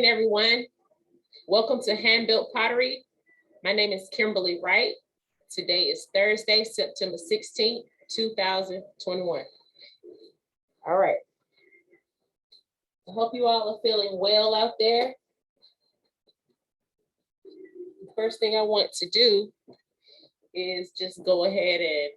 morning, everyone. Welcome to Hand-Built Pottery. My name is Kimberlie Wright. Today is Thursday, September 16th, 2021. All right. I hope you all are feeling well out there. The first thing I want to do is just go ahead and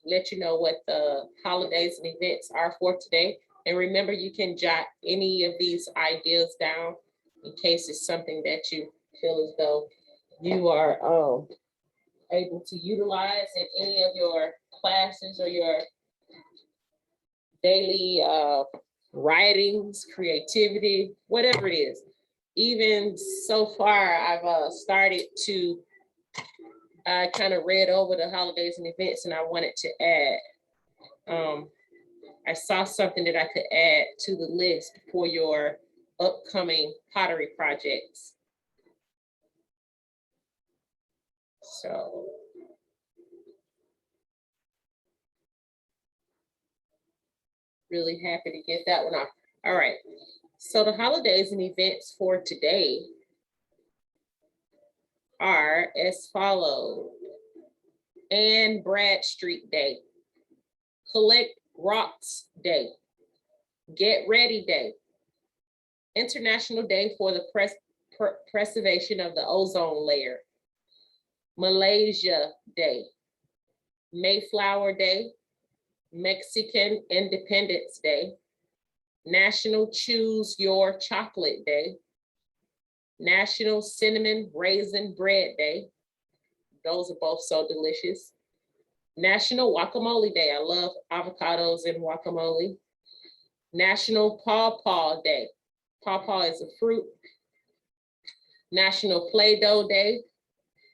let you know what the holidays and events are for today. And remember, you can jot any of these ideas down in case it's something that you feel as though you are able to utilize in any of your classes or your daily writings, creativity, whatever it is. Even so far, I've started to, I kind of read over the holidays and events, and I wanted to add, I saw something that I could add to the list for your upcoming pottery projects. So really happy to get that one off. All right, so the holidays and events for today are as follows: Anne Bradstreet Day, Collect Rocks Day, Get Ready Day, International Day for the Preservation of the Ozone Layer, Malaysia Day, Mayflower Day, Mexican Independence Day, National Choose Your Chocolate Day, National Cinnamon Raisin Bread Day. Those are both so delicious. National Guacamole Day. I love avocados and guacamole. National Pawpaw Day. Pawpaw is a fruit. National Play-Doh Day.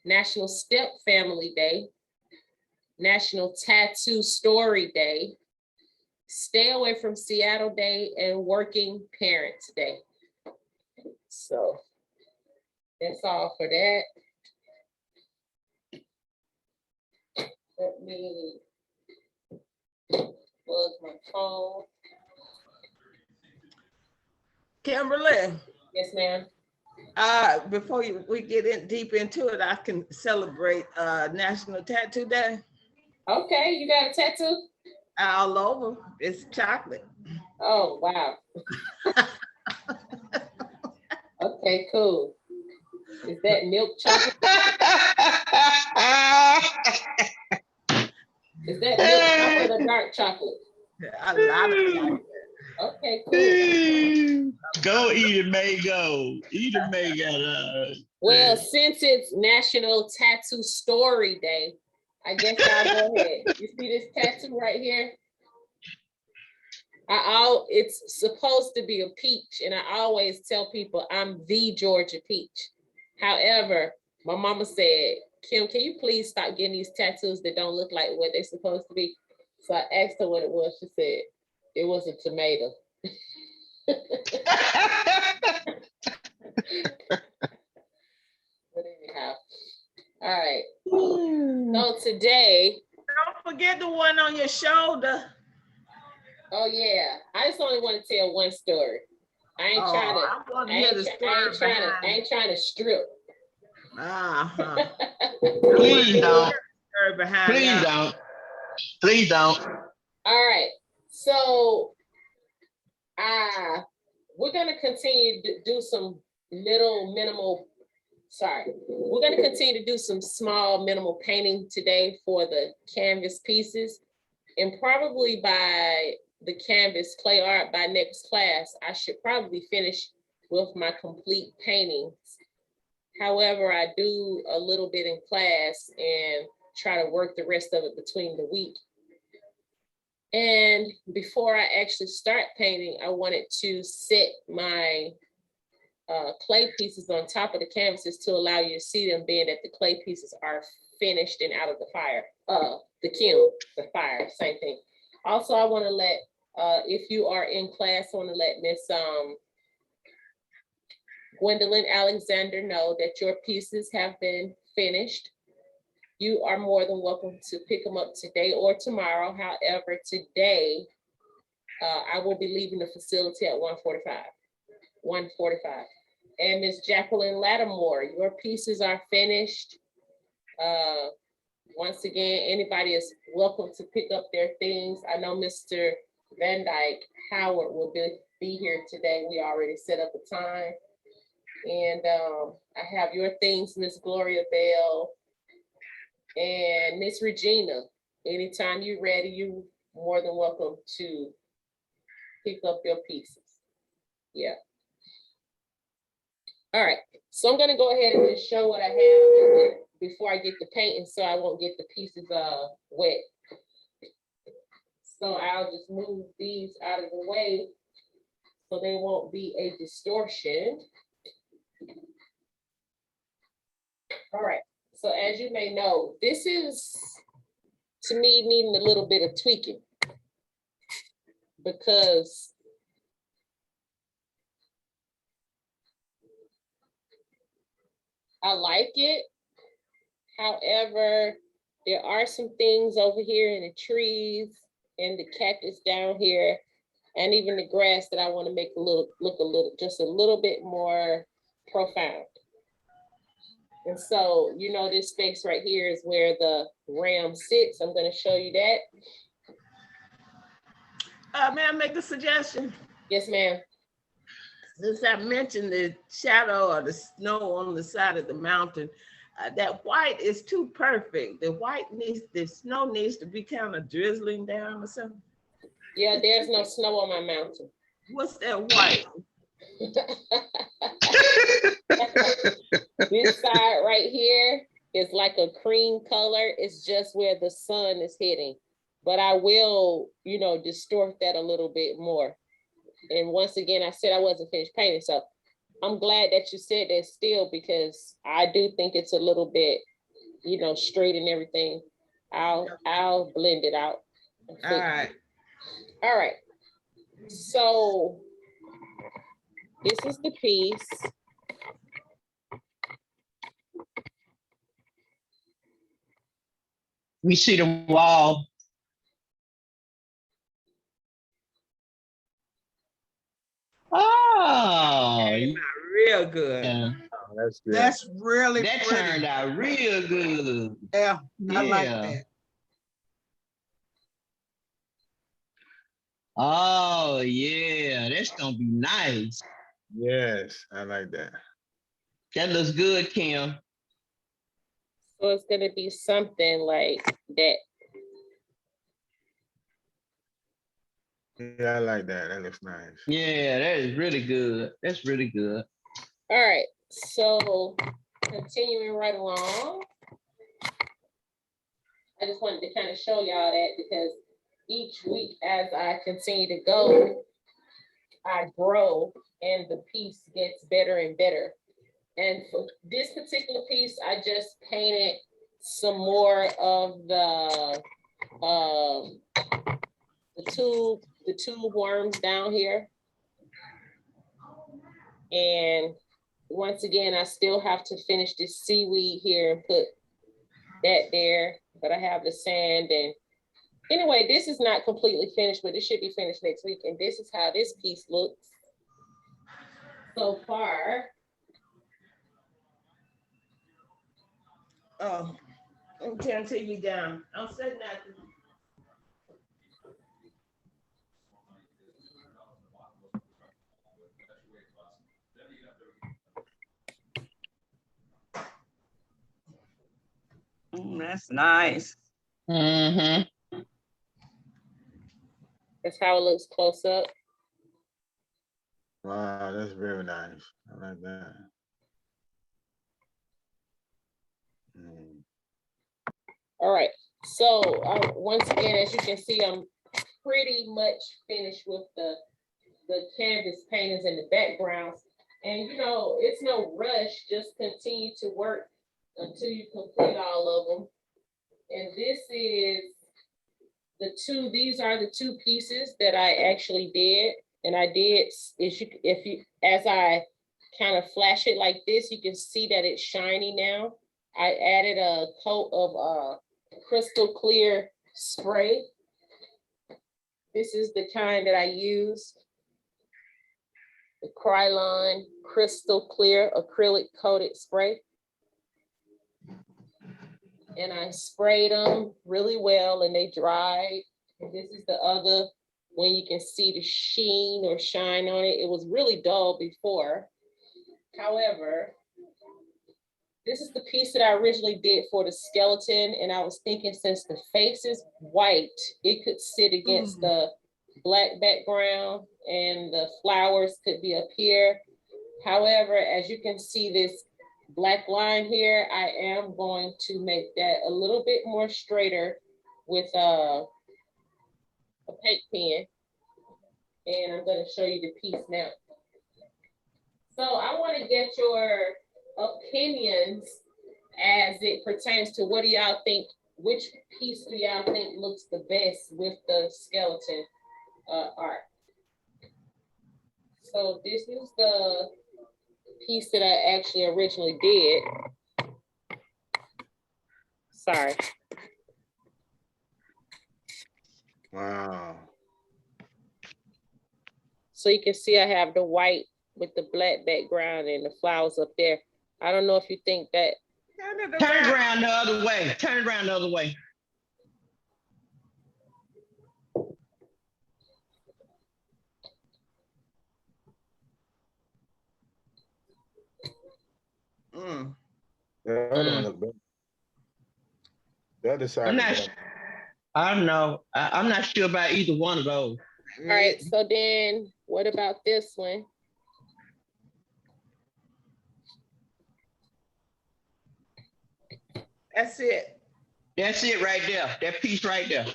National Step Family Day. National Tattoo Story Day. Stay Away from Seattle Day, and Working Parents Day. So that's all for that. Let me plug my phone. Kimberlie. Yes, ma'am. Before we get in deep into it, I can celebrate National Tattoo Day. Okay, you got a tattoo? All over. It's chocolate. Oh, wow. Okay, cool. Is that milk chocolate? Is that milk chocolate or dark chocolate? A lot of chocolate. Okay, cool. Go eat it, May, go. Eat it, May, got Well, since it's National Tattoo Story Day, I guess I'll go ahead. You see this tattoo right here? It's supposed to be a peach, and I always tell people I'm the Georgia peach. However, my mama said, Kim, can you please stop getting these tattoos that don't look like what they're supposed to be? So I asked her what it was. She said it was a tomato. But anyhow, all right. So today, don't forget the one on your shoulder. Oh yeah, I just only want to tell one story. I ain't trying to strip. Please don't. Please don't. Please don't. All right, so we're gonna continue to do some we're gonna continue to do some small minimal painting today for the canvas pieces, and probably by the canvas clay art by next class, I should probably finish with my complete paintings. However, I do a little bit in class and try to work the rest of it between the week. And before I actually start painting, I wanted to set my clay pieces on top of the canvases to allow you to see them, being that the clay pieces are finished and out of the fire, the kiln, the fire, same thing. Also, I want to let, if you are in class, I want to let Miss Gwendolyn Alexander know that your pieces have been finished. You are more than welcome to pick them up today or tomorrow. However, today, I will be leaving the facility at 1:45. 1:45. And Miss Jacqueline Lattimore, your pieces are finished. Once again, anybody is welcome to pick up their things. I know Mr. Van Dyke Howard will be here today. We already set up a time. And I have your things, Miss Gloria Bell and Miss Regina. Anytime you're ready, you're more than welcome to pick up your pieces. Yeah. All right, so I'm gonna go ahead and just show what I have before I get the painting, so I won't get the pieces wet. So I'll just move these out of the way so there won't be a distortion. All right, so as you may know, this is, to me, needing a little bit of tweaking because I like it. However, there are some things over here in the trees and the cactus down here, and even the grass that I want to make look just a little bit more profound. And so, you know, this space right here is where the ram sits. I'm going to show you that. May I make a suggestion? Yes, ma'am. Since I mentioned the shadow or the snow on the side of the mountain, that white is too perfect. The snow needs to be kind of drizzling down or something. Yeah, there's no snow on my mountain. What's that white? This side right here is like a cream color. It's just where the sun is hitting. But I will, you know, distort that a little bit more. And once again, I said I wasn't finished painting. So I'm glad that you said that still, because I do think it's a little bit, you know, straight and everything. I'll blend it out. All right. All right. So this is the piece. We see the wall. Oh, Real good. yeah. Oh, that's good. That's really That pretty. turned out real good. Yeah, I like Yeah. that. Oh, yeah, that's gonna be nice. Yes, I like that. That looks good, Kim. So it's gonna be something like that. Yeah, I like that. That looks nice. Yeah, that is really good. That's really good. All right, so continuing right along. I just wanted to kind of show y'all that because each week as I continue to go, I grow and the piece gets better and better. And for this particular piece, I just painted some more of the tube worms down here. And once again, I still have to finish this seaweed here and put that there, but I have the sand. And anyway, this is not completely finished, but it should be finished next week. And this is how this piece looks so far. Oh, I'm turning TV down. I'm setting that. That's nice. Mm-hmm. That's how it looks close up. Wow, that's very nice. I like that. All right, so once again, as you can see, I'm pretty much finished with the canvas paintings and the backgrounds. And you know, it's no rush, just continue to work until you complete all of them. And this is these are the two pieces that I actually did. And I did, as I kind of flash it like this, you can see that it's shiny now. I added a coat of crystal clear spray. This is the kind that I used. the Krylon Crystal Clear Acrylic Coated Spray. And I sprayed them really well and they dried. And this is the other when you can see the sheen or shine on it. It was really dull before. However, this is the piece that I originally did for the skeleton. And I was thinking since the face is white, it could sit against the black background and the flowers could be up here. However, as you can see this black line here, I am going to make that a little bit more straighter with a paint pen. And I'm going to show you the piece now. So I want to get your opinions as it pertains to what do y'all think, which piece do y'all think looks the best with the skeleton art? So this is the piece that I actually originally did. Sorry. Wow. So you can see I have the white with the black background and the flowers up there. I don't know if you think that. Turn it around the other way. Turn it around the other way. The other one look better. The other side. I'm look not. better. I don't know. I'm not sure about either one of those. All right, so then what about this one? That's it. That's it right there. That piece right there.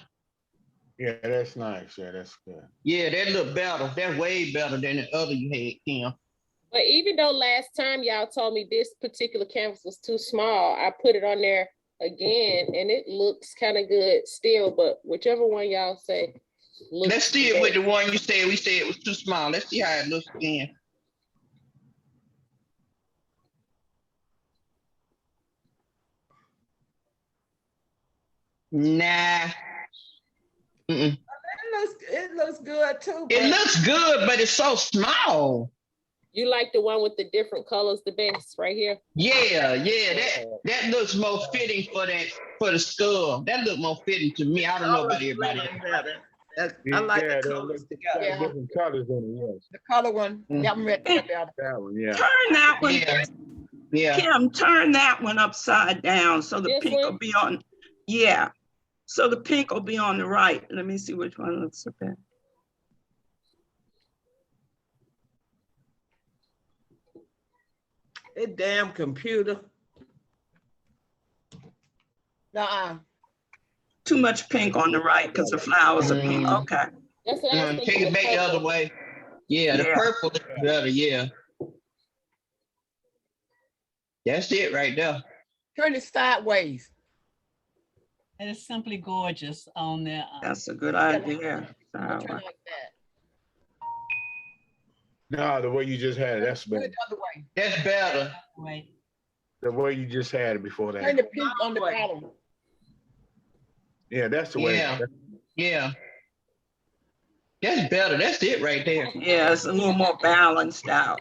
Yeah, that's nice. Yeah, that's good. Yeah, that look better. That's way better than the other you had, Kim. But even though last time y'all told me this particular canvas was too small, I put it on there again and it looks kind of good still, but whichever one y'all say. Let's see it with the one you said we said it was too small. Let's see how it looks again. Nah. Mm-mm. It looks good too. It looks good, but it's so small. You like the one with the different colors the best right here? Yeah, that looks more fitting for the skull. That look more fitting to me. I don't know about everybody else. I like Yeah, the they colors look together. got different colors in it. Yes, The color one, that one right there. that one. Yeah. Turn that one, Yeah. Kim, turn that one upside down so the This pink one? will be on, yeah. So the pink will be on the right. Let me see which one looks the best. That damn computer. Too much pink on the right because the flowers are pink. Okay. That's what I was Take thinking. it back the other way. Yeah, the Yeah. purple is better, yeah. That's it right there. Turn it sideways. It is simply gorgeous on there. That's a good idea. Turn it like that. No, the way you just had it, that's Turn better. it the other way. That's better. Wait. The way you just had it before Turn that. the pink on the bottom. Yeah, that's the way. Yeah. Yeah. That's better. That's it right there. Yeah, it's a little more balanced out.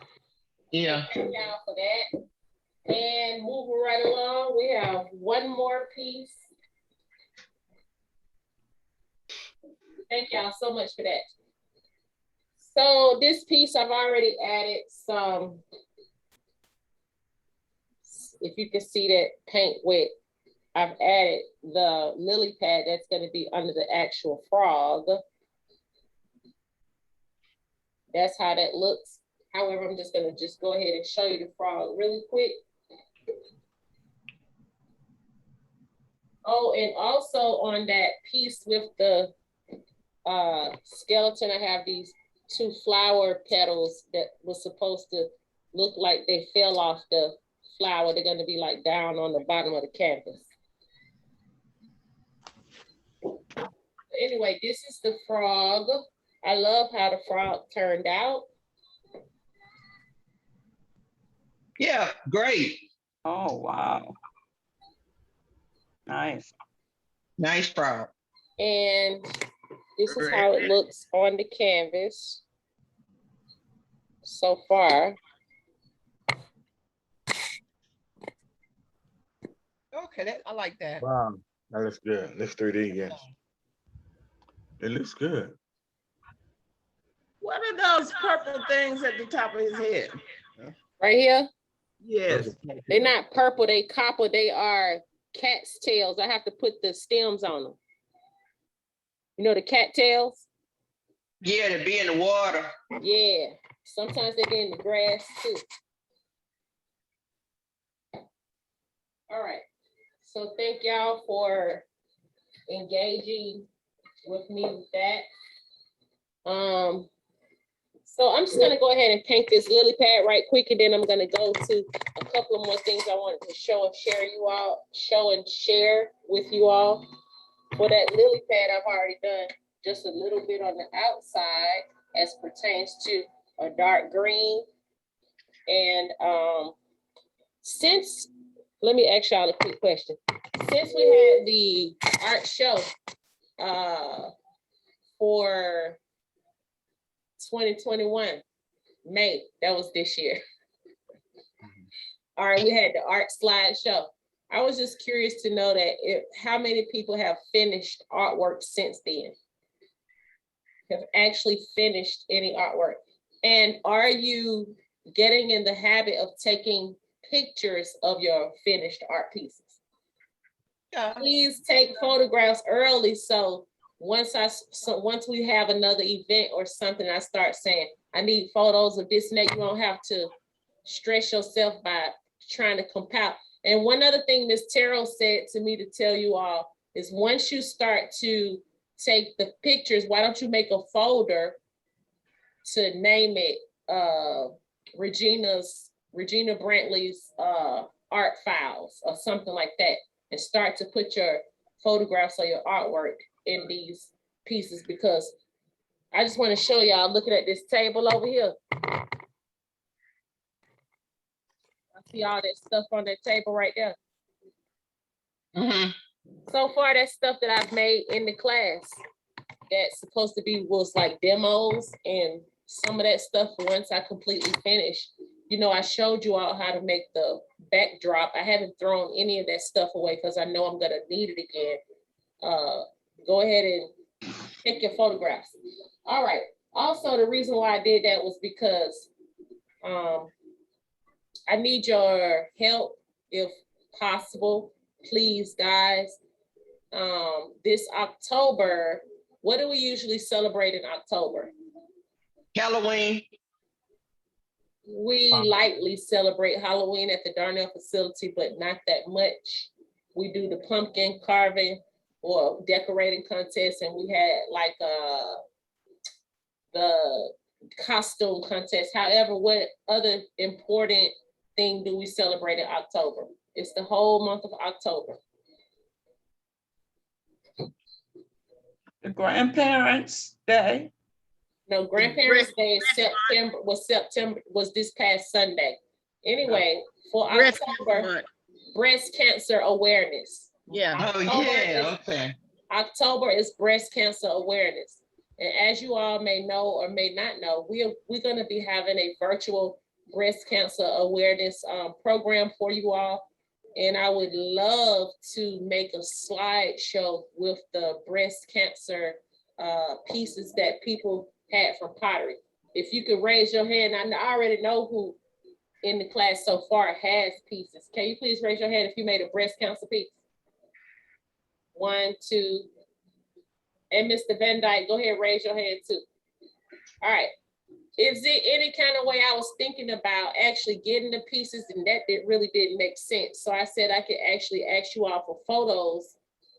Yeah. Thank y'all for that. And moving right along, we have one more piece. Thank y'all so much for that. So this piece, I've already added some, if you can see that paint wet, I've added the lily pad that's going to be under the actual frog. That's how that looks. However, I'm just going to go ahead and show you the frog really quick. Oh, and also on that piece with the skeleton, I have these 2 flower petals that was supposed to look like they fell off the flower. They're going to be like down on the bottom of the canvas. Anyway, this is the frog. I love how the frog turned out. Yeah, great. Oh, wow. Nice. Nice frog. And this is how it looks on the canvas. so far. Okay, I like that. Wow, that looks good. Looks 3D, yes. It looks good. What are those purple things at the top of his head? Right here, Yes. they're not purple, they copper, they are cat's tails. I have to put the stems on them. You know the cat tails? Yeah, to be in the water. Yeah, sometimes they be in the grass too. All right, so thank y'all for engaging with me with that. So I'm just gonna go ahead and paint this lily pad right quick, and then I'm gonna go to a couple of more things I wanted to show and share with you all. For that lily pad, I've already done just a little bit on the outside as pertains to a dark green. And let me ask y'all a quick question. Since we had the art show for 2021, May, that was this year. All right, we had the art slide show. I was just curious to know that how many people have finished artwork since then? Have actually finished any artwork? And are you getting in the habit of taking pictures of your finished art pieces? Yeah. Please take photographs early, so once we have another event or something, I start saying, I need photos of this and that. You don't have to stress yourself by trying to compile. And one other thing Ms. Terrell said to me to tell you all is once you start to take the pictures, why don't you make a folder to name it Regina Brantley's art files or something like that, and start to put your photographs or your artwork in these pieces, because I just want to show y'all, looking at this table over here. I see all that stuff on that table right there. Mm-hmm. So far, that stuff that I've made in the class that's supposed to be was like demos, and some of that stuff, once I completely finished, you know, I showed you all how to make the backdrop. I haven't thrown any of that stuff away because I know I'm gonna need it again. Go ahead and take your photographs. All right. Also, the reason why I did that was because I need your help if possible, please, guys. This October, what do we usually celebrate in October? Halloween. We lightly celebrate Halloween at the Darnell facility, but not that much. We do the pumpkin carving or decorating contest, and we had like the costume contest. However, what other important thing do we celebrate in October? It's the whole month of October. The Grandparents' Day. No, Grandparents' Day is was this past Sunday. Anyway, for Breast October, cancer month. breast cancer awareness. Yeah. Oh, yeah, okay. October is breast cancer awareness. And as you all may know or may not know, we're going to be having a virtual breast cancer awareness program for you all. And I would love to make a slideshow with the breast cancer pieces that people had from Pottery. If you could raise your hand, I already know who in the class so far has pieces. Can you please raise your hand if you made a breast cancer piece? 1, 2. And Mr. Van Dyke, go ahead, raise your hand too. All right. Is it any kind of way I was thinking about actually getting the pieces, and that really didn't make sense. So I said I could actually ask you all for photos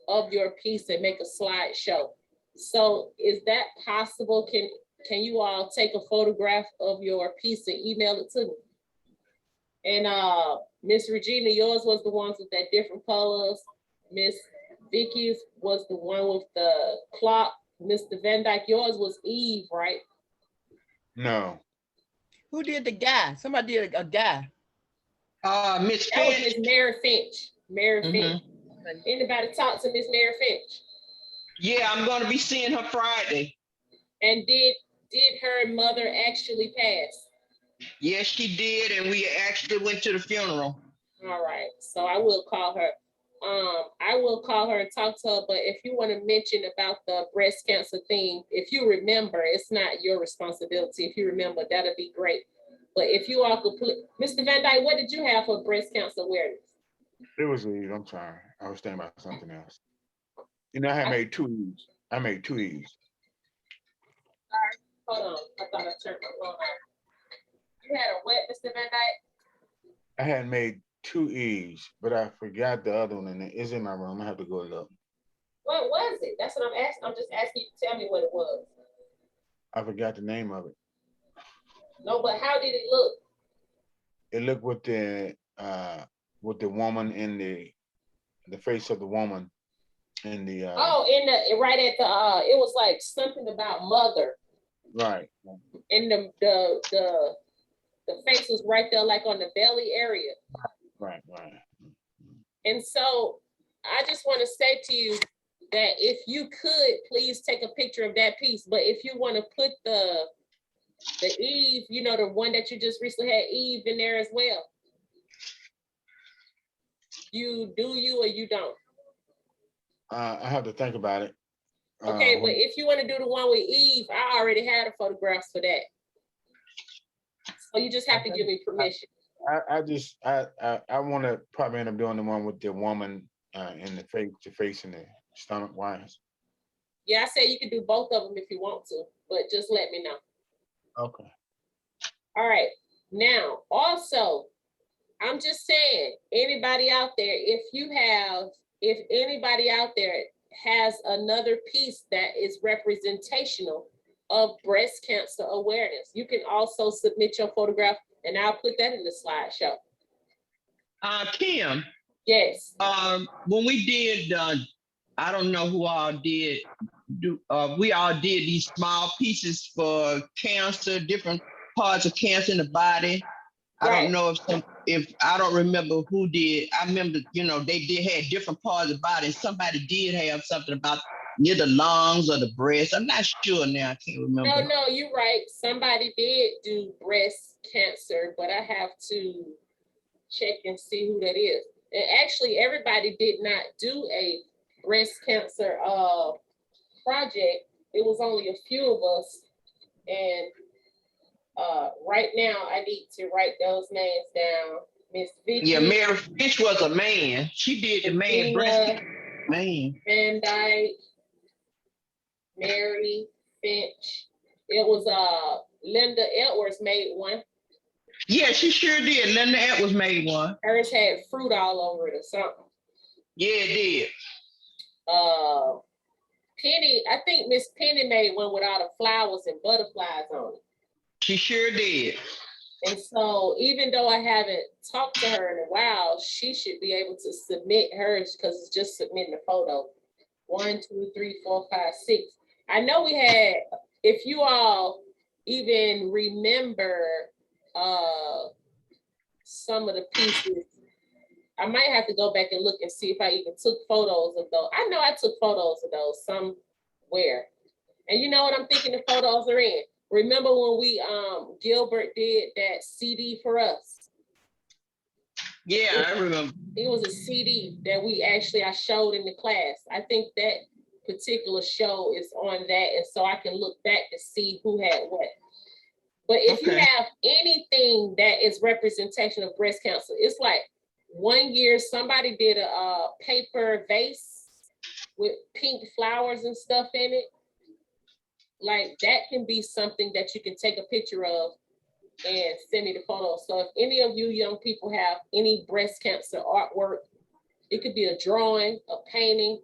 of your piece and make a slideshow. So is that possible? Can you all take a photograph of your piece and email it to me? And Miss Regina, yours was the ones with that different colors. Miss Vicky's was the one with the clock. Mr. Van Dyke, yours was Eve, right? No. Who did the guy? Somebody did a guy. Miss That was Finch. Miss Mary Finch. Mary Finch. Anybody talk to Miss Mary Finch? Yeah, I'm gonna be seeing her Friday. And did her mother actually pass? Yes, she did, and we actually went to the funeral. All right, so I will call her. I will call her and talk to her, but if you want to mention about the breast cancer thing, if you remember, it's not your responsibility. If you remember, that'd be great. But if you all could put, Mr. Van Dyke, what did you have for breast cancer awareness? It was Eve. I'm sorry. I was thinking about something else. You know, I had made 2 E's. I made 2 E's. Hold on, I thought I turned my phone off. You had a what, Mr. Van Dyke? I had made 2 E's, but I forgot the other one, and it's in my room. I have to go look. What was it? That's what I'm asking. I'm just asking you to tell me what it was. I forgot the name of it. No, but how did it look? It looked with the woman in the face of the woman in the Oh, in the right at the it was like something about mother. right. And the face was right there, like on the belly area. Right. And so I just want to say to you that if you could please take a picture of that piece, but if you want to put the Eve, you know, the one that you just recently had Eve in there as well. You do you or you don't? I have to think about it. Okay, but if you want to do the one with Eve, I already had the photographs for that. So you just have to give me permission. I want to probably end up doing the one with the woman in the face and the stomach wise. Yeah, I said you can do both of them if you want to, but just let me know. Okay. All right. Now, also, I'm just saying, anybody out there, if anybody out there has another piece that is representational of breast cancer awareness, you can also submit your photograph and I'll put that in the slideshow. Kim. Yes. When we did, I don't know who all did. We all did these small pieces for cancer, different parts of cancer in the body. I don't know if I don't remember who did. I remember, you know, they did have different parts of the body. And somebody did have something about near the lungs or the breast. I'm not sure now. I can't remember. No, you're right. Somebody did do breast cancer, but I have to check and see who that is. And actually, everybody did not do a breast cancer project. It was only a few of us. And right now, I need to write those names down. Miss Vicky. Yeah, Mary Finch was a man. She did the man breast cancer. Man. Van Dyke, Mary Finch. It was Linda Edwards made one. Yeah, she sure did. Linda Edwards made one. Hers had fruit all over it or something. Yeah, it did. Penny, I think Miss Penny made one with all the flowers and butterflies on it. She sure did. And so even though I haven't talked to her in a while, she should be able to submit hers because it's just submitting a photo. 1, 2, 3, 4, 5, 6. I know we had, if you all even remember some of the pieces, I might have to go back and look and see if I even took photos of those. I know I took photos of those somewhere. And you know what I'm thinking the photos are in? Remember when we, Gilbert did that CD for us? Yeah, I remember. It was a CD that I showed in the class. I think that particular show is on that. And so I can look back to see who had what. But if you have anything that is representation of breast cancer, it's like one year somebody did a paper vase with pink flowers and stuff in it. Like that can be something that you can take a picture of and send me the photo. So if any of you young people have any breast cancer artwork, it could be a drawing, a painting,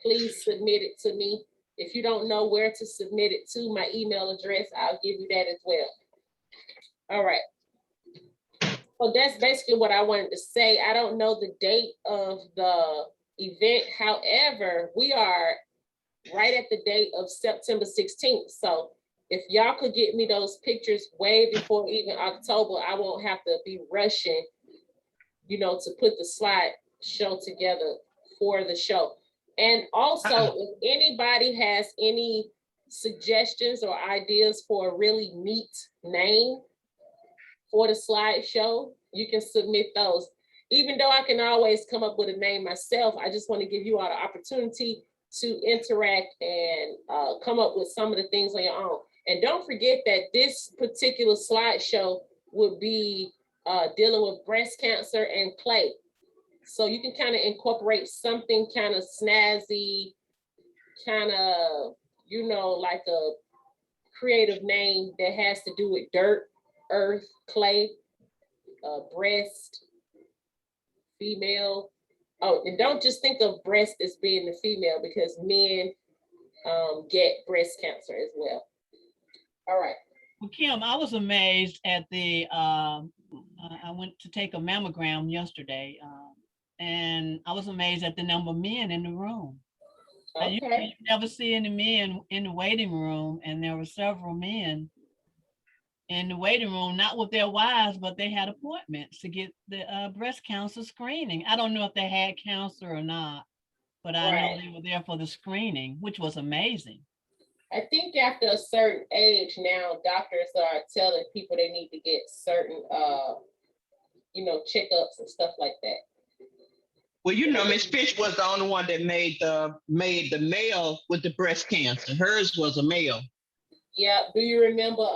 please submit it to me. If you don't know where to submit it to, my email address, I'll give you that as well. All right. So that's basically what I wanted to say. I don't know the date of the event. However, we are right at the date of September 16th. So if y'all could get me those pictures way before even October, I won't have to be rushing, you know, to put the slide show together for the show. And also, if anybody has any suggestions or ideas for a really neat name, for the slideshow, you can submit those. Even though I can always come up with a name myself, I just want to give you all the opportunity to interact and come up with some of the things on your own. And don't forget that this particular slideshow would be dealing with breast cancer and clay. So you can kind of incorporate something kind of snazzy, kind of, you know, like a creative name that has to do with dirt, earth, clay, breast, female. Oh, and don't just think of breast as being the female, because men get breast cancer as well. All right. Well, Kim, I was amazed at the, I went to take a mammogram yesterday, and I was amazed at the number of men in the room. You Okay. never see any men in the waiting room, and there were several men in the waiting room, not with their wives, but they had appointments to get the breast cancer screening. I don't know if they had cancer or not, but I know they were there for the screening, which was amazing. I think after a certain age now, doctors are telling people they need to get certain, you know, checkups and stuff like that. Well, you know, Miss Fish was the only one that made the male with the breast cancer. Hers was a male. Yeah. Do you remember?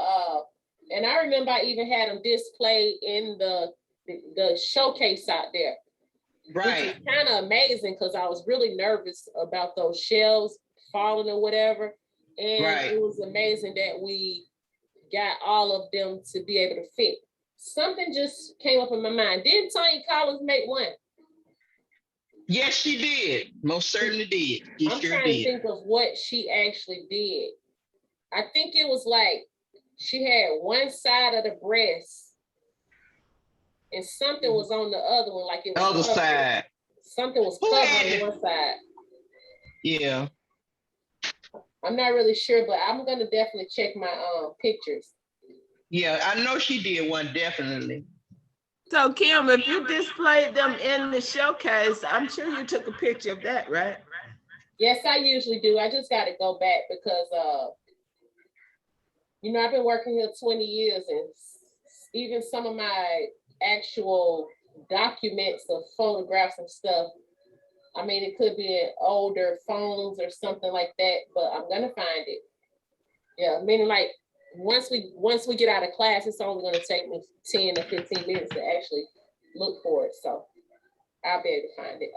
And I remember I even had them displayed in the showcase out there. Right. Which is kind of amazing, because I was really nervous about those shells falling or whatever. And it was amazing that we got all of them to be able to fit. Something just came up in my mind. Didn't Tony Collins make one? Yes, she did. Most certainly did. I'm trying to think of what she actually did. I think it was like she had one side of the breast and something was on the other one, like it was other covered. side. Something was covered on one side. Yeah. I'm not really sure, but I'm gonna definitely check my pictures. Yeah, I know she did one, definitely. So Kim, if you displayed them in the showcase, I'm sure you took a picture of that, right? Yes, I usually do. I just got to go back because, you know, I've been working here 20 years, and even some of my actual documents of photographs and stuff, I mean, it could be in older phones or something like that, but I'm gonna find it. Yeah, meaning like once we get out of class, it's only gonna take me 10 or 15 minutes to actually look for it. So I'll be able to find it.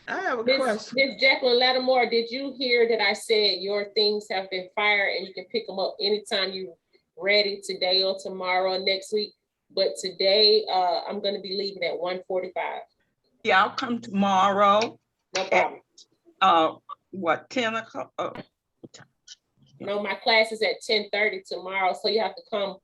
I have a question. Miss Jacqueline Lattimore, did you hear that I said your things have been fired and you can pick them up anytime you're ready, today or tomorrow or next week? But today, I'm gonna be leaving at 1:45. Yeah, I'll come tomorrow. No problem. At, what, 10 o'clock? No, my class is at 10:30 tomorrow, so you have to come.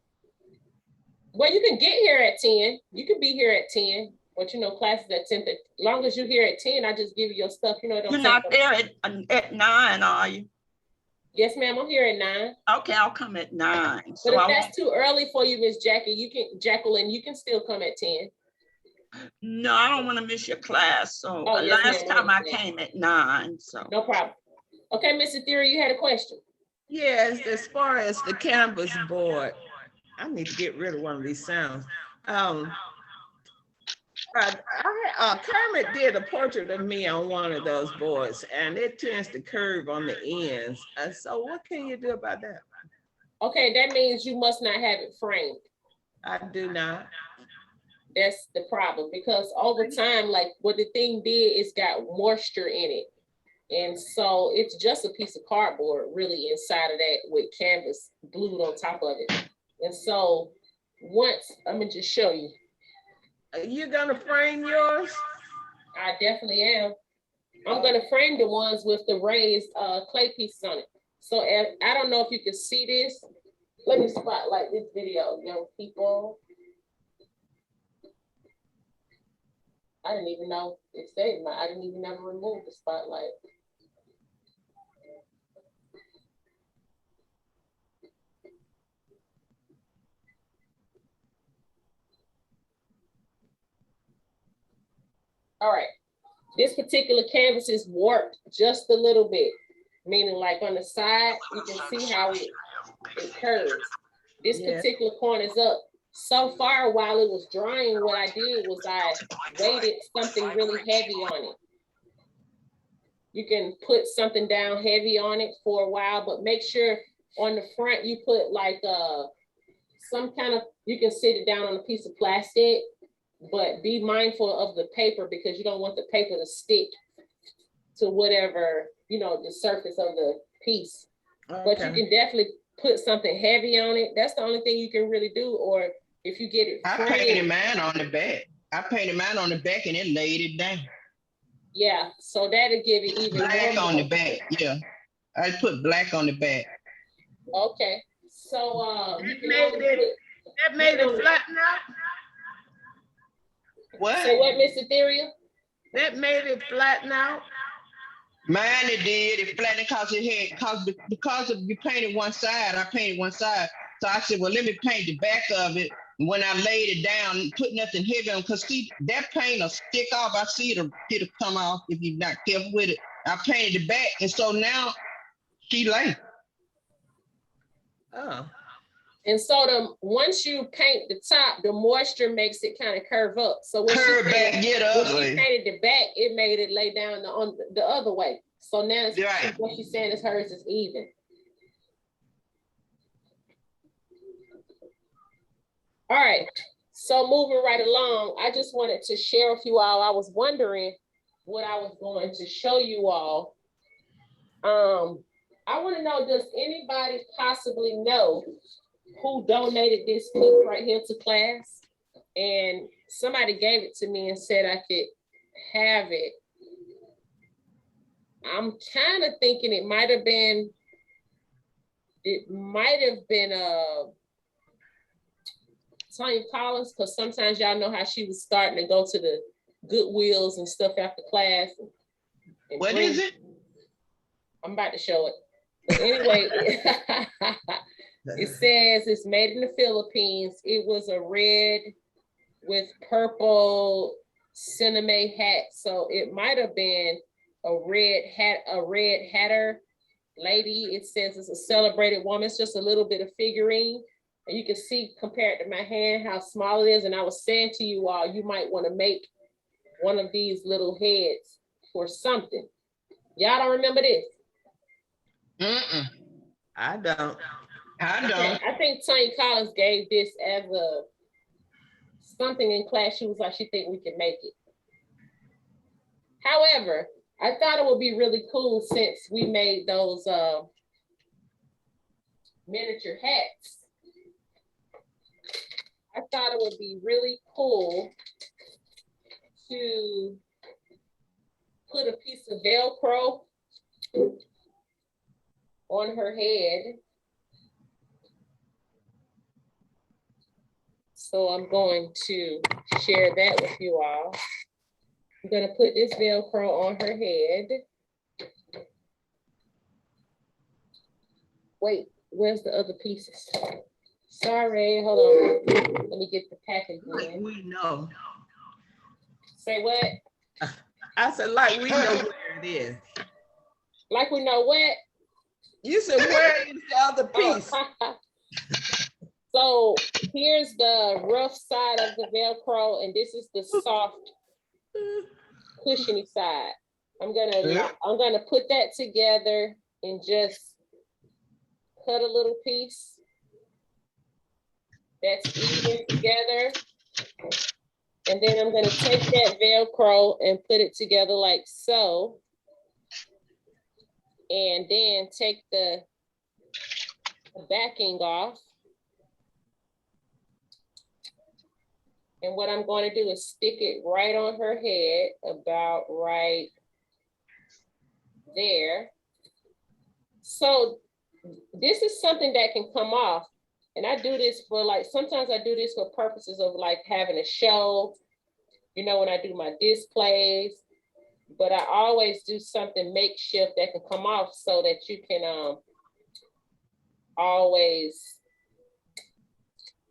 Well, you can get here at 10. You can be here at 10, but you know, class is at 10. As long as you're here at 10, I just give you your stuff. You know, You're not there at 9, are you? Yes, ma'am. I'm here at 9. Okay, I'll come at 9. But so if that's too early for you, Miss Jacqueline, you can still come at 10. No, I don't want to miss your class. So Yes, last time I came at 9. So no problem. Okay, Mr. Theory, you had a question. Yes, as far as the canvas board, I need to get rid of one of these sounds. Kermit did a portrait of me on one of those boards, and it tends to curve on the ends. So what can you do about that? Okay, that means you must not have it framed. I do not. That's the problem, because over time, like what the thing did is got moisture in it. And so it's just a piece of cardboard really inside of that with canvas glued on top of it. And so once, I'm gonna just show you. Are you gonna frame yours? I definitely am. I'm gonna frame the ones with the raised clay pieces on it. So I don't know if you can see this. Let me spotlight this video, young people. I didn't even know it saved I didn't even ever remove the spotlight. All right, this particular canvas is warped just a little bit, meaning like on the side, you can see how it curves. This Yeah. particular corner is up. So far, while it was drying, what I did was I weighted something really heavy on it. You can put something down heavy on it for a while, but make sure on the front you put like some kind of, you can sit it down on a piece of plastic, but be mindful of the paper because you don't want the paper to stick to whatever, you know, the surface of the piece. But you can definitely put something heavy on it. That's the only thing you can really do. Or if you get it I framed, painted mine on the back. I painted mine on the back and then laid it down. yeah, so that'll give it even Black more. on the back, yeah. I put black on the back. Okay, so you can Made only it- put, That made it flatten out? What? say what, Miss Ethereal? That made it flatten out? Mine it did. It flattened because it had because of you painted one side. I painted one side, so I said, well, let me paint the back of it. And when I laid it down, put nothing heavy on, because see that paint will stick off. I see it'll come off if you're not careful with it. I painted the back, and so now she lay. Oh, And so once you paint the top, the moisture makes it kind of curve up. So when Curve back, get when she ugly. painted the back, it made it lay down on the other way. So now Right. what she's saying is hers is even. All right, so moving right along, I just wanted to share with you all, I was wondering what I was going to show you all. I want to know, does anybody possibly know who donated this piece right here to class? And somebody gave it to me and said I could have it. I'm kind of thinking it might have been Tanya Collins, because sometimes y'all know how she was starting to go to the Goodwills and stuff after class. And What is it? I'm about to show it. But anyway, it says it's made in the Philippines. It was a red with purple cinnamon hat. So it might have been a red hatter lady. It says it's a celebrated woman. It's just a little bit of figurine. And you can see compared to my hand how small it is. And I was saying to you all, you might want to make one of these little heads for something. Y'all don't remember this? Mm-mm. I don't. I don't. I think Tanya Collins gave this as something in class. She was like, she think we can make it. However, I thought it would be really cool since we made those miniature hats. I thought it would be really cool to put a piece of Velcro on her head. So I'm going to share that with you all. I'm going to put this Velcro on her head. Wait, where's the other pieces? Sorry, hold on. Let me get the package Like in. we know. Say what? I said, like we know where it is. Like we know what? You said, where is the other piece? So here's the rough side of the Velcro, and this is the soft, cushiony side. I'm gonna put that together and just cut a little piece that's even together. And then I'm gonna take that Velcro and put it together like so. And then take the backing off. And what I'm going to do is stick it right on her head, about right there. So this is something that can come off. And I do this for sometimes I do this for purposes of like having a show, you know, when I do my displays, but I always do something makeshift that can come off so that you can always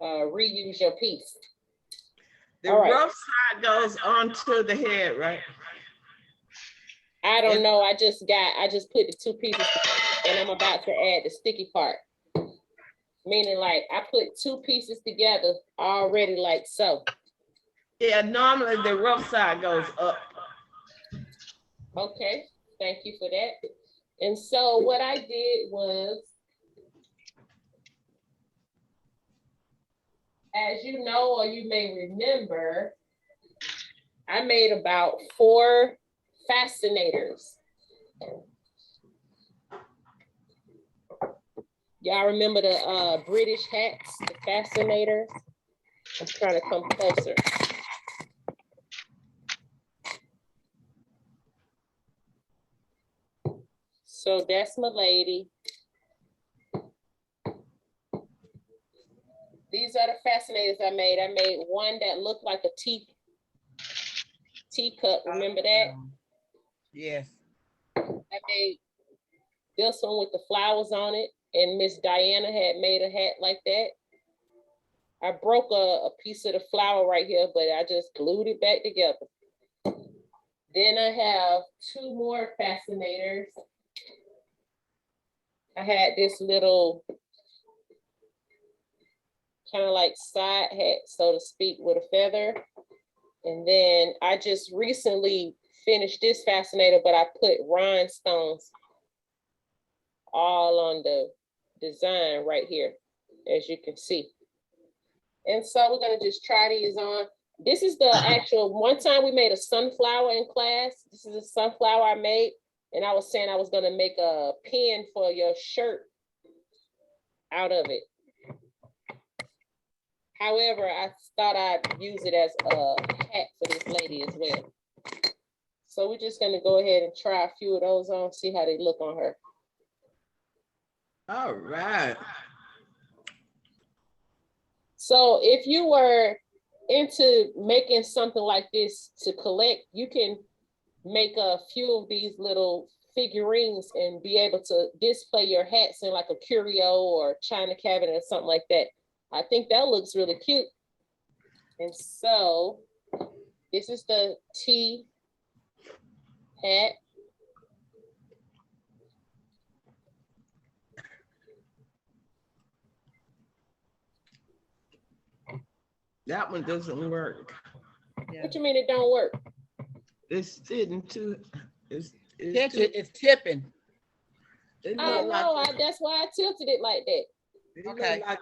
reuse your piece. The rough side goes onto the head, right? I don't know. I just put the two pieces and I'm about to add the sticky part. Meaning like I put two pieces together already like so. Yeah, normally the rough side goes up. Okay, thank you for that. And so what I did was, as you know, or you may remember, I made about 4 fascinators. Y'all remember the British hats, the fascinator? I'm trying to come closer. So that's my lady. These are the fascinators I made. I made one that looked like a teacup. Remember that? Yes. I made this one with the flowers on it, and Miss Diana had made a hat like that. I broke a piece of the flower right here, but I just glued it back together. Then I have 2 more fascinators. I had this little kind of like side hat, so to speak, with a feather. And then I just recently finished this fascinator, but I put rhinestones all on the design right here, as you can see. And so we're gonna just try these on. This is the actual, one time we made a sunflower in class. This is a sunflower I made. And I was saying I was gonna make a pin for your shirt out of it. However, I thought I'd use it as a hat for this lady as well. So we're just gonna go ahead and try a few of those on, see how they look on her. All right. So if you were into making something like this to collect, you can make a few of these little figurines and be able to display your hats in like a curio or china cabinet or something like that. I think that looks really cute. And so this is the T hat. That one doesn't work. What you mean it don't work? It's sitting too, it's It's tipping. it Oh look no, like, that's why I tilted it like that. it look Okay. like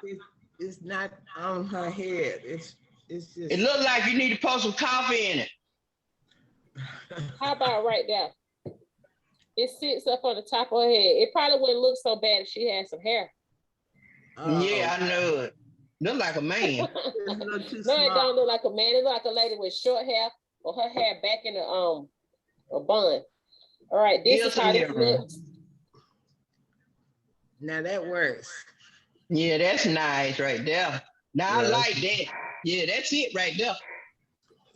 it's not on her head. It's just. It looked like you need to put some coffee in it. How about right there? It sits up on the top of her head. It probably wouldn't look so bad if she had some hair. Yeah, I know it. Look like a man. It's a little too No, it small. don't look like a man. It look like a lady with short hair or her hair back in a bun. All right, this is how this looks. Now that works. Yeah, that's nice right there. Now I Yeah. like that. Yeah, that's it right there.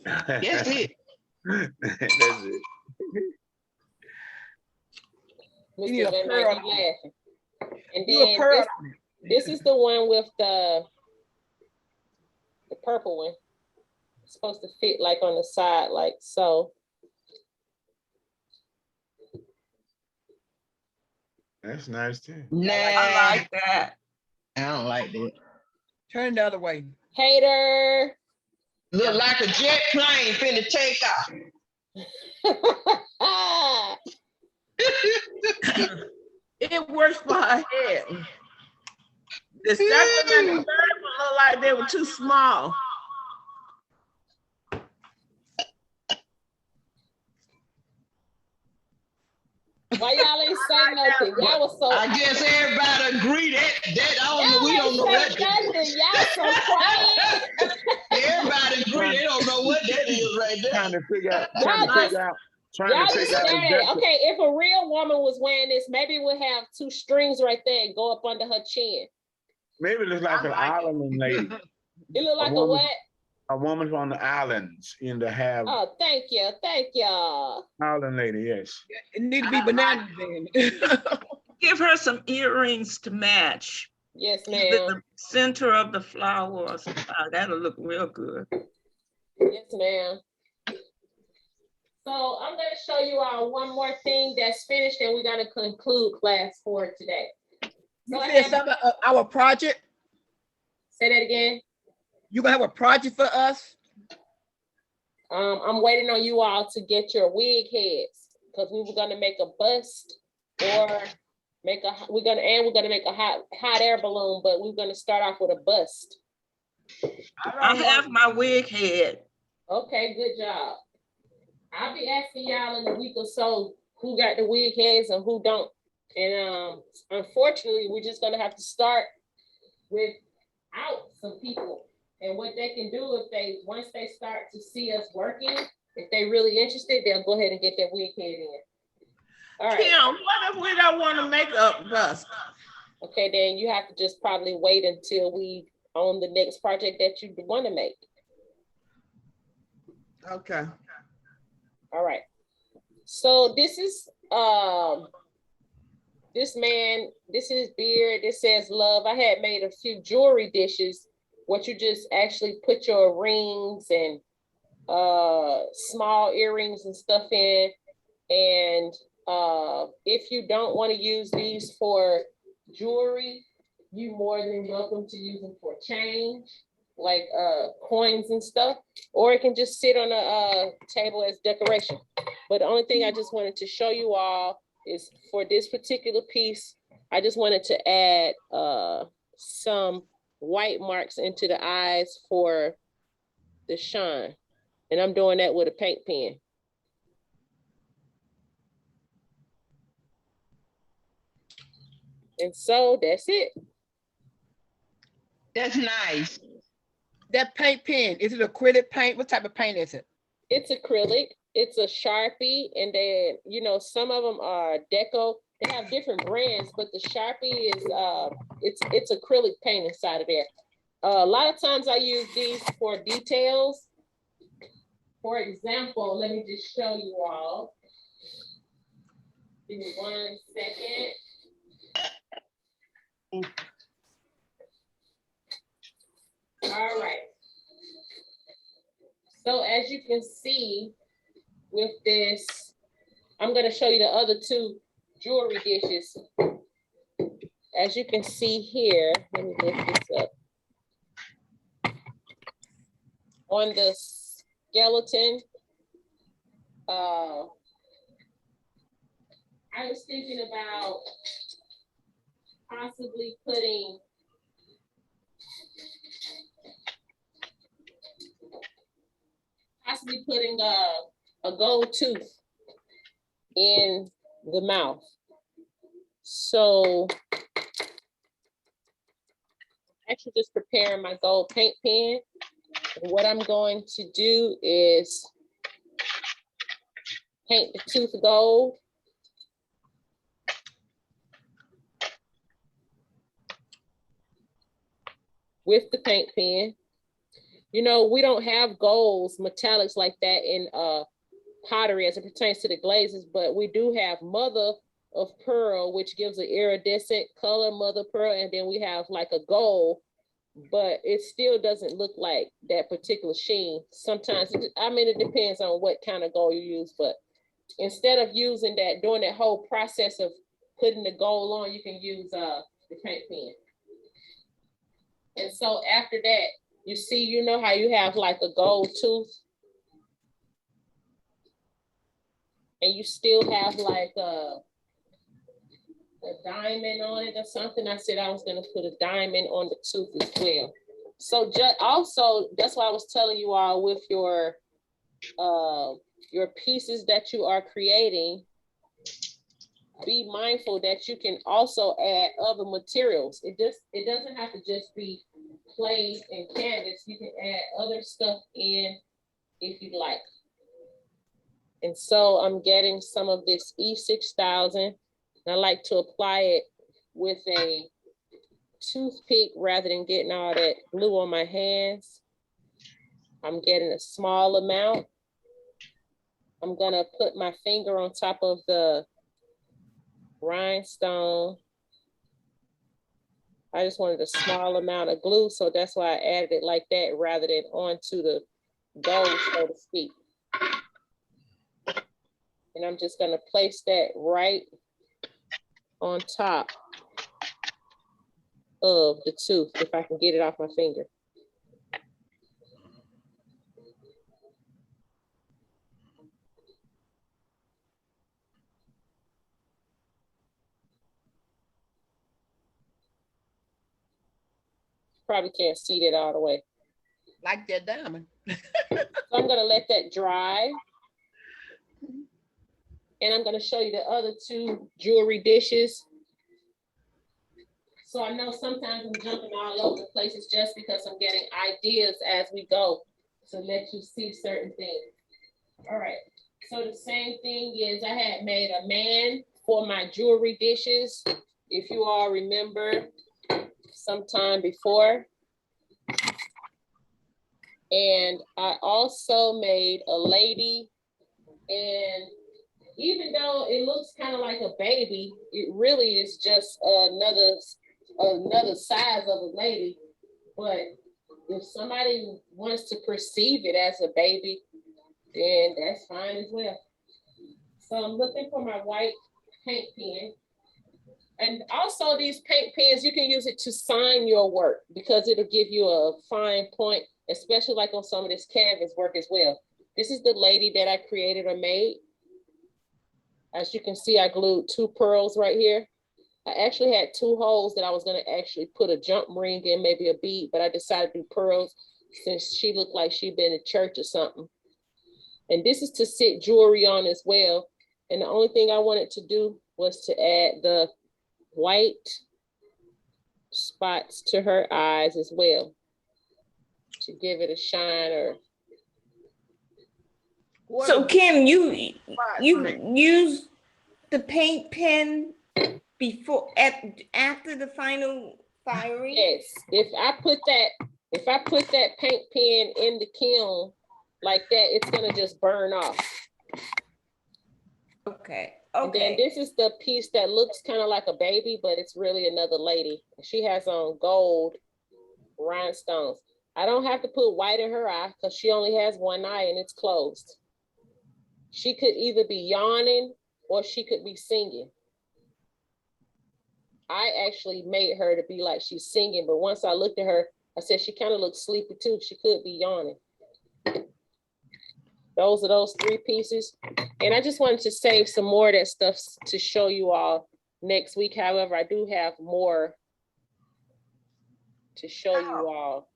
That's it. That's it. You need Mr. a Van pearl Dyke, on you laughing. And Do a then pearl this, on it. this is the one with the purple one. It's supposed to fit like on the side, like so. That's nice too. Nah, I like that. I don't like that. Turn the other way. Hater. Look like a jet plane finna take off. It works for her head. The second and the third one look like they were too small. Why y'all ain't say nothing? Y'all was so. I guess everybody agree that I don't know. We don't know what. Nothing. Y'all so quiet. Everybody agree. They don't know what that is right there. Trying to figure out. Y'all just say, okay, if a real woman was wearing this, maybe we'll have 2 strings right there and go up under her chin. Maybe it looks like an island lady. It look like a woman- what? A woman from the islands in the have Oh, thank you. island lady, yes. It need to be bananas then. Give her some earrings to match. Yes, Either ma'am. the center of the flower or something. That'll look real good. Yes, ma'am. So I'm going to show you all one more thing that's finished, and we're going to conclude class for today. You said something about our project? Say that again. You gonna have a project for us? I'm waiting on you all to get your wig heads because we were gonna make a bust or we're gonna make a hot air balloon, but we're gonna start off with a bust. I have my wig head. Okay, good job. I'll be asking y'all in a week or so who got the wig heads and who don't. And unfortunately, we're just gonna have to start without some people. And what they can do if once they start to see us working, if they're really interested, they'll go ahead and get their wig head in. All right. Kim, what if we don't want to make a bust? Okay, then you have to just probably wait until we on the next project that you want to make. Okay. All right. So this is this man, this is his beard. This says love. I had made a few jewelry dishes, what you just actually put your rings and small earrings and stuff in. And if you don't want to use these for jewelry, you're more than welcome to use them for change, like coins and stuff, or it can just sit on a table as decoration. But the only thing I just wanted to show you all is for this particular piece, I just wanted to add some white marks into the eyes for the shine. And I'm doing that with a paint pen. And so that's it. That's nice. That paint pen, is it acrylic paint? What type of paint is it? It's acrylic, it's a Sharpie, and then, you know, some of them are Deco. They have different brands, but the Sharpie is, it's acrylic paint inside of there. A lot of times I use these for details. For example, let me just show you all. Give me 1 second. All right. So as you can see with this, I'm going to show you the other two jewelry dishes. As you can see here, let me lift this up. On the skeleton, I was thinking about possibly putting a gold tooth in the mouth. So actually just preparing my gold paint pen. And what I'm going to do is paint the tooth gold. With the paint pen. You know, we don't have golds, metallics like that in pottery as it pertains to the glazes, but we do have mother of pearl, which gives an iridescent color, mother pearl, and then we have like a gold, but it still doesn't look like that particular sheen. Sometimes, I mean, it depends on what kind of gold you use, but instead of using that, doing that whole process of putting the gold on, you can use the paint pen. And so after that, you see, you know how you have like a gold tooth and you still have like a diamond on it or something. I said I was gonna put a diamond on the tooth as well. So also, that's why I was telling you all with your pieces that you are creating, be mindful that you can also add other materials. It doesn't have to just be clay and canvas. You can add other stuff in if you like. And so I'm getting some of this E6000. I like to apply it with a toothpick rather than getting all that glue on my hands. I'm getting a small amount. I'm gonna put my finger on top of the rhinestone. I just wanted a small amount of glue, so that's why I added it like that rather than onto the gold, so to speak. And I'm just gonna place that right on top of the tooth, if I can get it off my finger. Probably can't see that all the way. Like that diamond. So I'm gonna let that dry. And I'm gonna show you the other two jewelry dishes. So I know sometimes I'm jumping all over the places just because I'm getting ideas as we go to let you see certain things. All right, so the same thing is I had made a man for my jewelry dishes. If you all remember sometime before. And I also made a lady, and even though it looks kind of like a baby, it really is just another size of a lady. But if somebody wants to perceive it as a baby, then that's fine as well. So I'm looking for my white paint pen. And also these paint pens, you can use it to sign your work because it'll give you a fine point, especially like on some of this canvas work as well. This is the lady that I created or made. As you can see, I glued 2 pearls right here. I actually had 2 holes that I was gonna actually put a jump ring in, maybe a bead, but I decided to do pearls since she looked like she'd been in church or something. And this is to sit jewelry on as well. And the only thing I wanted to do was to add the white spots to her eyes as well to give it a shine. Or So Kim, you use the paint pen before after the final firing? yes, if I put that paint pen in the kiln like that, it's gonna just burn off. Okay. And then this is the piece that looks kind of like a baby, but it's really another lady. She has on gold rhinestones. I don't have to put white in her eye because she only has one eye and it's closed. She could either be yawning or she could be singing. I actually made her to be like she's singing, but once I looked at her, I said she kind of looks sleepy too. She could be yawning. Those are those 3 pieces. And I just wanted to save some more of that stuff to show you all next week. However, I do have more to show you all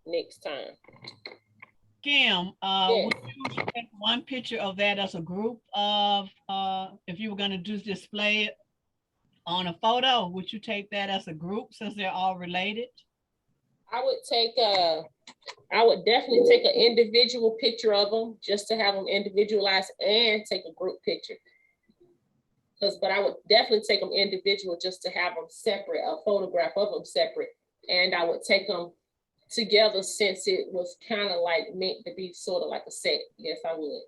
next time. Kim, Yes. would you take one picture of that as a group of, if you were gonna do display it on a photo, would you take that as a group since they're all related? I would definitely take an individual picture of them just to have them individualized and take a group picture. But I would definitely take them individual just to have them separate, a photograph of them separate. And I would take them together since it was kind of like meant to be sort of like a set. Yes, I would.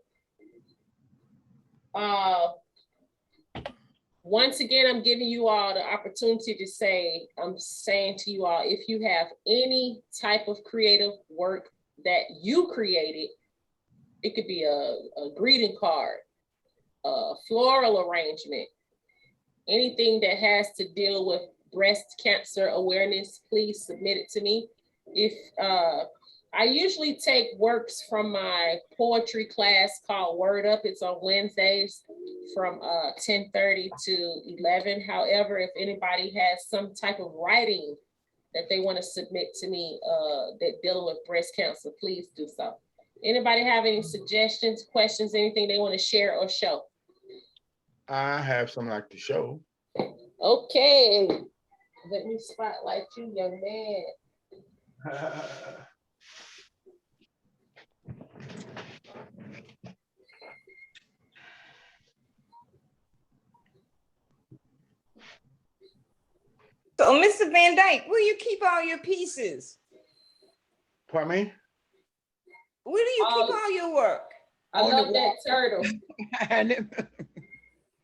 Once again, I'm giving you all the opportunity to say, I'm saying to you all, if you have any type of creative work that you created, it could be a greeting card, a floral arrangement, anything that has to deal with breast cancer awareness, please submit it to me. If I usually take works from my poetry class called Word Up. It's on Wednesdays from 10:30 to 11. However, if anybody has some type of writing that they want to submit to me that dealing with breast cancer, please do so. Anybody have any suggestions, questions, anything they want to share or show? I have something like to show. Okay, let me spotlight you, young man. So Mr. Van Dyke, where you keep all your pieces? Pardon me? Where do you keep all your work? I love that turtle.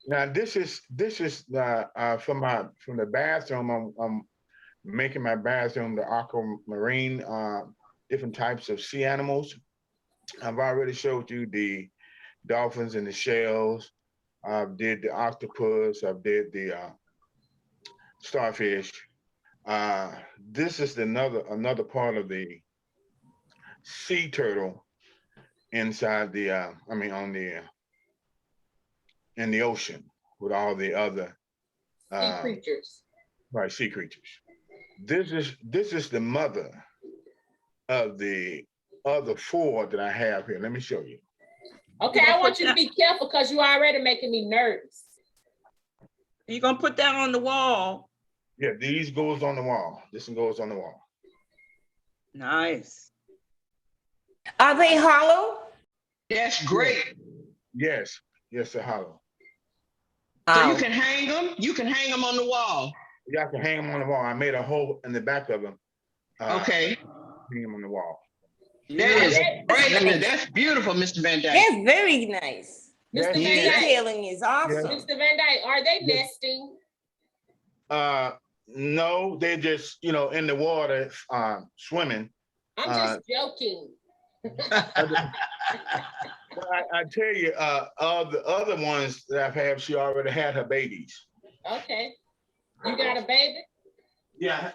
Now this is from the bathroom. I'm making my bathroom the aquamarine, different types of sea animals. I've already showed you the dolphins and the shells. I did the octopus. I did the starfish. This is another part of the sea turtle inside the in the ocean with all the other Sea creatures. right, sea creatures. This is the mother of the other 4 that I have here. Let me show you. Okay, I want you to be careful because you already making me nervous. You gonna put that on the wall? Yeah, these goes on the wall. This one goes on the wall. Nice. Are they hollow? That's great. Yes, they're hollow. So you can hang them. You can hang them on the wall. You have to hang them on the wall. I made a hole in the back of them. Okay. Hang them on the wall. That is great. That's beautiful, Mr. Van Dyke. That's very nice. Mr. The Van Dyke, detailing is awesome. Mr. Van Dyke, are they nesting? No, they're just in the water swimming. I'm just joking. I tell you, of the other ones that I've had, she already had her babies. Okay. You got a baby? Yeah.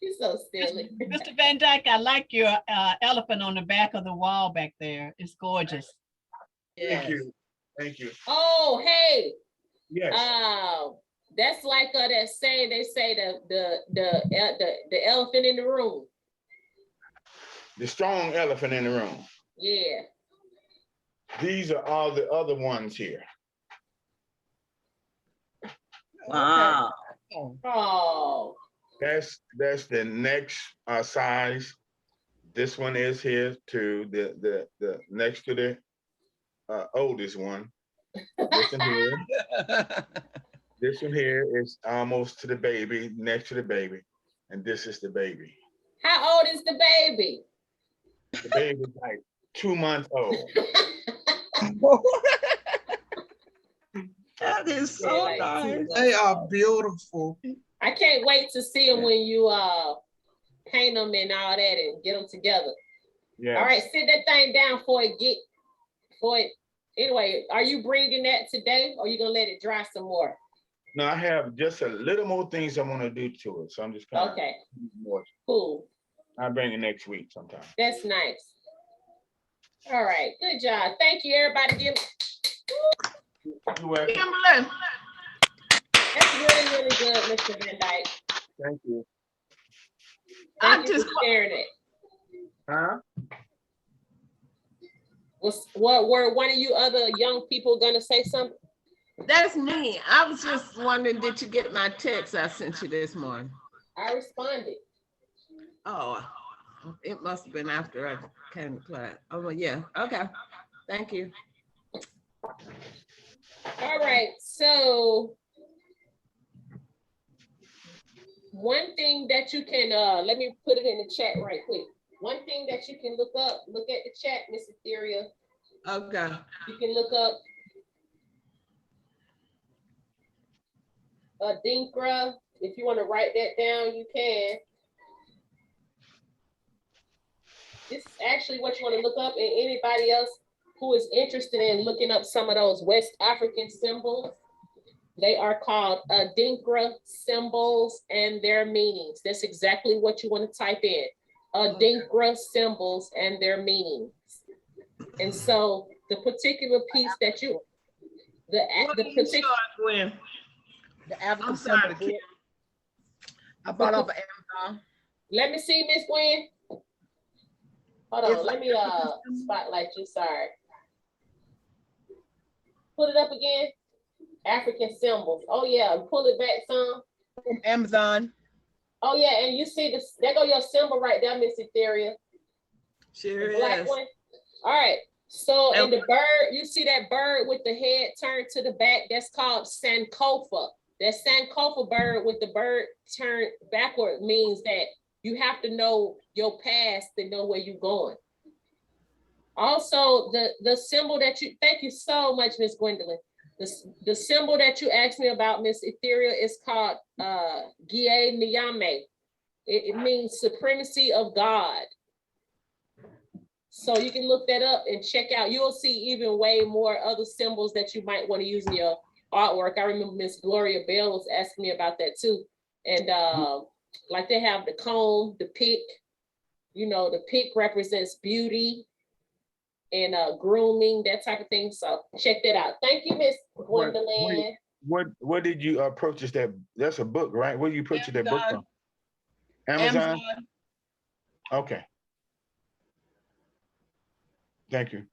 You're so silly. Mr. Van Dyke, I like your elephant on the back of the wall back there. It's gorgeous. Thank you. Thank you. Oh, hey. Yes. That's like that saying they say the elephant in the room. The strong elephant in the room. Yeah. These are all the other ones here. Wow. Oh. That's the next size. This one is here to the next to the oldest one. This one here. This one here is almost to the baby, next to the baby, and this is the baby. How old is the baby? The baby's like 2 months old. That is so nice. They are beautiful. I can't wait to see them when you paint them and all that and get them together. Yeah. All right, sit that thing down for it. Anyway, are you bringing that today or are you gonna let it dry some more? No, I have just a little more things I want to do to it, so I'm just kind of okay. More. Cool. I'll bring it next week sometime. That's nice. All right, good job. Thank you, everybody. Kimberlie. That's really, really good, Mr. Van Dyke. Thank you. Thank you for sharing it. Huh? What were one of you other young people gonna say something? That's me. I was just wondering, did you get my text I sent you this morning? I responded. Oh, it must have been after I came to class. Oh, well, yeah. Okay. Thank you. All right. So one thing that you can, let me put it in the chat right quick. One thing that you can look at the chat, Miss Etheria. Okay. You can look up Dinkra. If you want to write that down, you can. This is actually what you want to look up, and anybody else who is interested in looking up some of those West African symbols, they are called Adinkra symbols and their meanings. That's exactly what you want to type in. Adinkra symbols and their meanings. And so the particular piece that you, the particular, the African symbol. I bought off of Amazon. Let me see, Miss Gwen. Hold on, let me spotlight you, sorry. Put it up again. African symbols. Oh yeah, pull it back some. From Amazon. Oh yeah, and you see this, there go your symbol right there, Miss Etheria. Sure the black is. One. All right, so and the bird, you see that bird with the head turned to the back, that's called Sankofa. That Sankofa bird with the bird turned backward means that you have to know your past to know where you're going. Also, the symbol that you, thank you so much, Miss Gwendolyn. The symbol that you asked me about, Miss Etheria, is called Gie Niyame. It means supremacy of God. So you can look that up and check out. You'll see even way more other symbols that you might want to use in your artwork. I remember Miss Gloria Bell was asking me about that too. And like they have the comb, the pick, you know, the pick represents beauty and grooming, that type of thing. So check that out. Thank you, Miss Gwendolyn. What did you purchase that? That's a book, right? Where did you purchase that book from? Amazon? Okay. Thank you.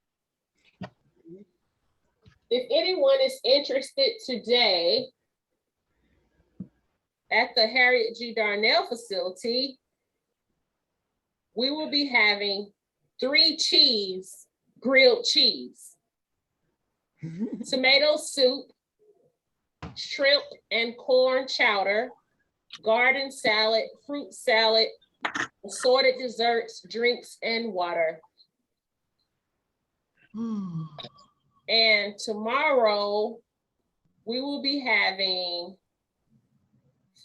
If anyone is interested today at the Harriet G. Darnell facility, we will be having 3 cheese, grilled cheese, tomato soup, shrimp and corn chowder, garden salad, fruit salad, assorted desserts, drinks, and water. And tomorrow, we will be having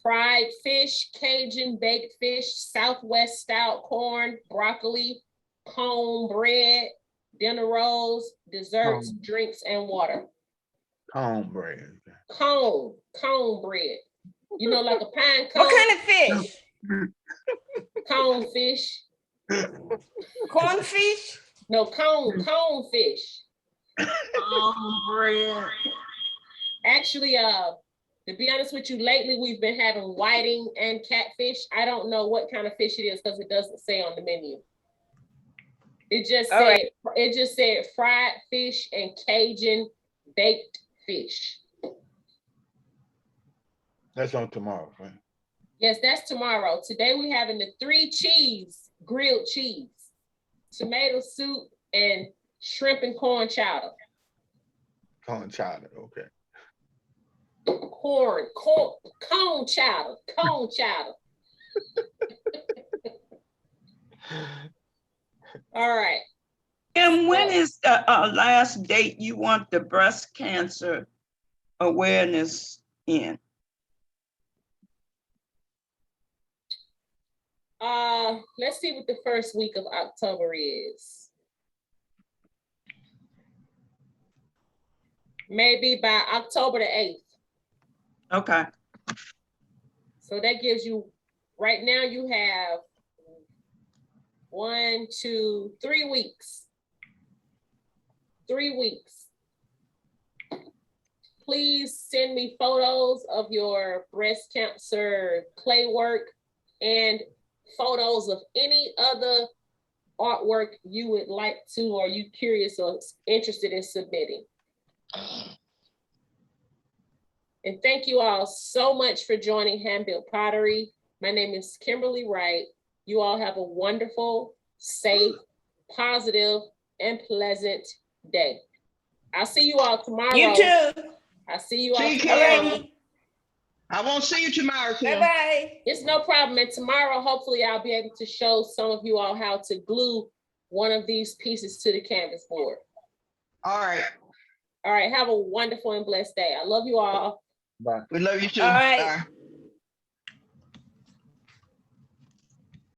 fried fish, Cajun baked fish, Southwest style corn, broccoli, cone bread, dinner rolls, desserts, drinks, and water. Cone bread. Cone bread. You know, like a pine cone. What kind of fish? Cone fish. Cornfish? No, cone fish. Bread. Actually, to be honest with you, lately we've been having whiting and catfish. I don't know what kind of fish it is because it doesn't say on the menu. It just said fried fish and Cajun baked fish. That's on tomorrow, right? Yes, that's tomorrow. Today we're having the 3 cheese, grilled cheese, tomato soup, and shrimp and corn chowder. Corn chowder, okay. Cone chowder. All right. And when is the last date you want the breast cancer awareness in? Let's see what the first week of October is. Maybe by October the 8th. Okay. So that gives you, right now you have 3 weeks. 3 weeks. Please send me photos of your breast cancer clay work and photos of any other artwork you would like to, or you curious or interested in submitting. And thank you all so much for joining Hand-Built Pottery. My name is Kimberlie Wright. You all have a wonderful, safe, positive, and pleasant day. I'll see you all tomorrow. You too. I'll see you all See you, tomorrow. Kim. I won't see you tomorrow, Kim. Bye-bye. It's no problem. And tomorrow, hopefully, I'll be able to show some of you all how to glue one of these pieces to the canvas board. All right. All right. Have a wonderful and blessed day. I love you all. Bye. We love you too. All right. Bye.